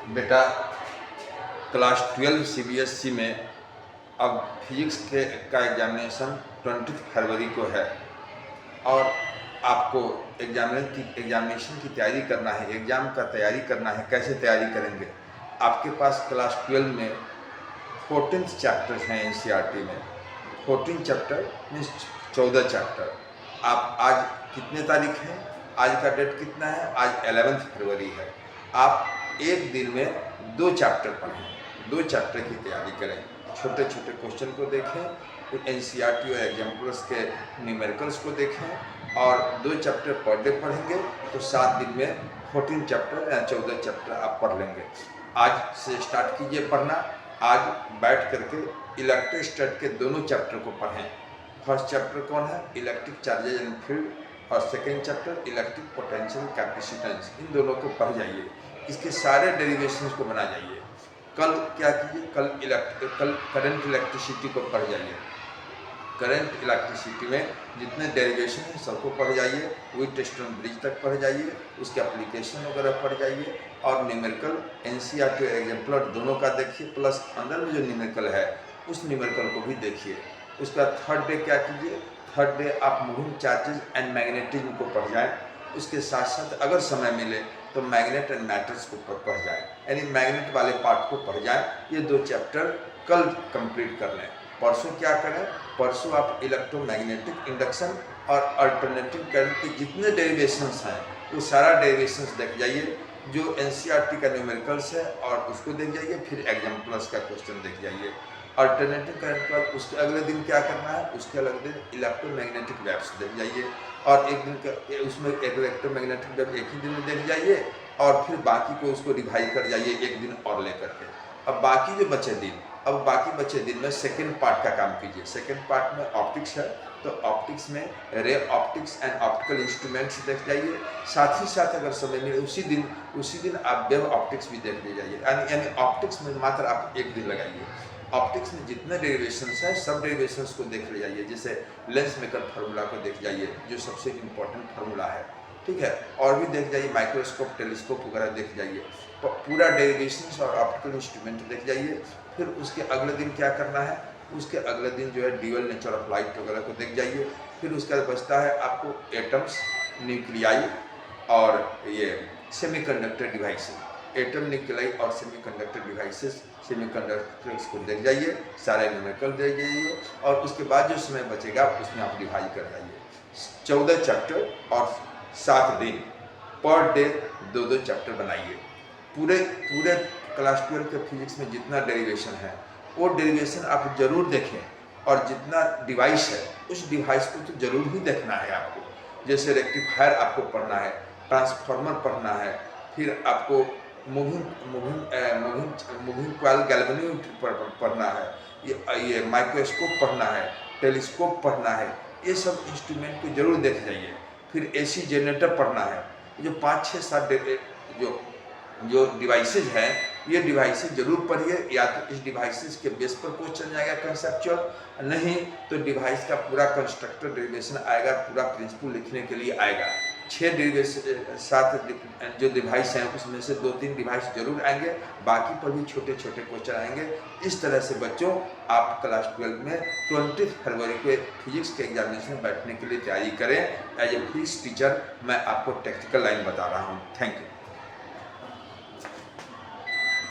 बेटा class 12 CBSE में अब फिजिक्स का एग्जामिनेशन 20 फरवरी को है और आपको एग्जामिनेशन की तैयारी करना है, एग्ज़ाम का तैयारी करना है। कैसे तैयारी करेंगे? आपके पास क्लास 12 में 14th चैप्टर्स हैं एनसीईआरटी में। 14 चैप्टर मीन्स 14 चैप्टर। आप आज कितने तारीख है? आज का डेट कितना है? आज 11 फरवरी है। आप एक दिन में 2 चैप्टर पढ़ें, 2 चैप्टर की तैयारी करें। छोटे छोटे क्वेश्चन को देखें, एनसीईआरटी और एग्जाम्पल्स के न्यूमेरिकल्स को देखें और 2 चैप्टर पर डे पढ़ेंगे तो 7 दिन में 14 चैप्टर या 14 चैप्टर आप पढ़ लेंगे। आज से स्टार्ट कीजिए पढ़ना। आज बैठ करके इलेक्ट्रोस्टैट के दोनों चैप्टर को पढ़ें। फर्स्ट चैप्टर कौन है? इलेक्ट्रिक चार्जेज एंड फील्ड, और second chapter electric potential capacitance. इन दोनों को पढ़ जाइए, इसके सारे डेरिवेशंस को बना जाइए। कल क्या कीजिए? कल करंट इलेक्ट्रिसिटी को पढ़ जाइए। करंट इलेक्ट्रिसिटी में जितने डेरिवेशन हैं सबको पढ़ जाइए। व्हीटस्टोन ब्रिज तक पढ़ जाइए, उसके एप्लीकेशन वगैरह पढ़ जाइए और न्यूमेरिकल एनसीईआरटी और एग्जाम्पलर दोनों का देखिए, प्लस अंदर में जो न्यूमेरिकल है उस न्यूमेरिकल को भी देखिए। उसका थर्ड डे क्या कीजिए? थर्ड डे आप मूविंग चार्जेस एंड मैग्नेटिज्म को पढ़ जाएं। उसके साथ साथ अगर समय मिले तो मैग्नेट एंड मैटर्स को पढ़ जाएं, यानी मैग्नेट वाले पार्ट को पढ़ जाएं। ये 2 चैप्टर कल कंप्लीट कर लें। परसों क्या करें? परसों आप इलेक्ट्रोमैग्नेटिक इंडक्शन और अल्टरनेटिव करंट के जितने डेरिवेशंस हैं वो सारा डेरिवेशंस देख जाइए। जो एनसीईआरटी का न्यूमेरिकल्स है और उसको देख जाइए, फिर एग्जाम्पल्स का क्वेश्चन देख जाइए। अल्टरनेटिव करंट के बाद उसके अगले दिन क्या करना है? उसके अगले दिन इलेक्ट्रोमैग्नेटिक वेव्स देख जाइए और एक दिन का उसमें इलेक्ट्रोमैग्नेटिक वेव एक ही दिन में देख जाइए और फिर बाकी को उसको रिवाइज कर जाइए एक दिन और लेकर के। अब बाकी जो बचे दिन में सेकेंड पार्ट का काम कीजिए। सेकेंड पार्ट में ऑप्टिक्स है तो ऑप्टिक्स में ray optics and optical instruments देख जाइए। साथ ही साथ अगर समय मिले उसी दिन आप वेव ऑप्टिक्स भी देख ले जाइए। यानी ऑप्टिक्स में मात्र आप एक दिन लगाइए। ऑप्टिक्स में जितने डेरिवेशंस हैं सब डेरिवेशंस को देख ले जाइए। जैसे लेंस मेकर फार्मूला को देख जाइए जो सबसे इम्पोर्टेंट फार्मूला है, ठीक है। और भी देख जाइए, माइक्रोस्कोप टेलीस्कोप वगैरह देख जाइए, पूरा डेरिवेशंस और ऑप्टिकल इंस्ट्रूमेंट देख जाइए। फिर उसके अगले दिन क्या करना है? उसके अगले दिन जो है ड्यूअल नेचर ऑफ लाइट वगैरह को देख जाइए। फिर उसके बाद बचता है आपको एटम्स, न्यूक्लियाई और ये सेमीकंडक्टर डिवाइसेस। एटम, न्यूक्लियाई और सेमीकंडक्टर डिवाइसेस, सेमीकंडक्टर्स को देख जाइए, सारे न्यूमेरिकल देख जाइए और उसके बाद जो समय बचेगा उसमें आप डिवाइड कर जाइए। 14 चैप्टर और 7 दिन पर डे 2-2 चैप्टर बनाइए। पूरे क्लास 12 के फिजिक्स में जितना डेरिवेशन है वो डेरिवेशन आप जरूर देखें और जितना डिवाइस है उस डिवाइस को तो जरूर ही देखना है आपको। जैसे रेक्टिफायर आपको पढ़ना है, ट्रांसफार्मर पढ़ना है, फिर आपको मूविंग कॉइल गैल्वेनोमीटर पढ़ना है, ये माइक्रोस्कोप पढ़ना है, टेलीस्कोप पढ़ना है। ये सब इंस्ट्रूमेंट को जरूर देख जाइए। फिर एसी जनरेटर पढ़ना है। जो 5-6-7 जो डिवाइसेज हैं ये डिवाइसेज जरूर पढ़िए। या तो इस डिवाइसेज के बेस पर क्वेश्चन आएगा कंसेप्चुअल, नहीं तो डिवाइस का पूरा कंस्ट्रक्टर डेरिवेशन आएगा, पूरा प्रिंसिपल लिखने के लिए आएगा। 7 जो डिवाइस हैं उसमें से 2-3 डिवाइस जरूर आएंगे, बाकी पर भी छोटे छोटे क्वेश्चन आएंगे। इस तरह से बच्चों आप क्लास 12 में 20 फरवरी को फिजिक्स के एग्जामिनेशन में बैठने के लिए तैयारी करें। एज ए फिजिक्स टीचर मैं आपको टेक्निकल लाइन बता रहा हूँ। Thank you.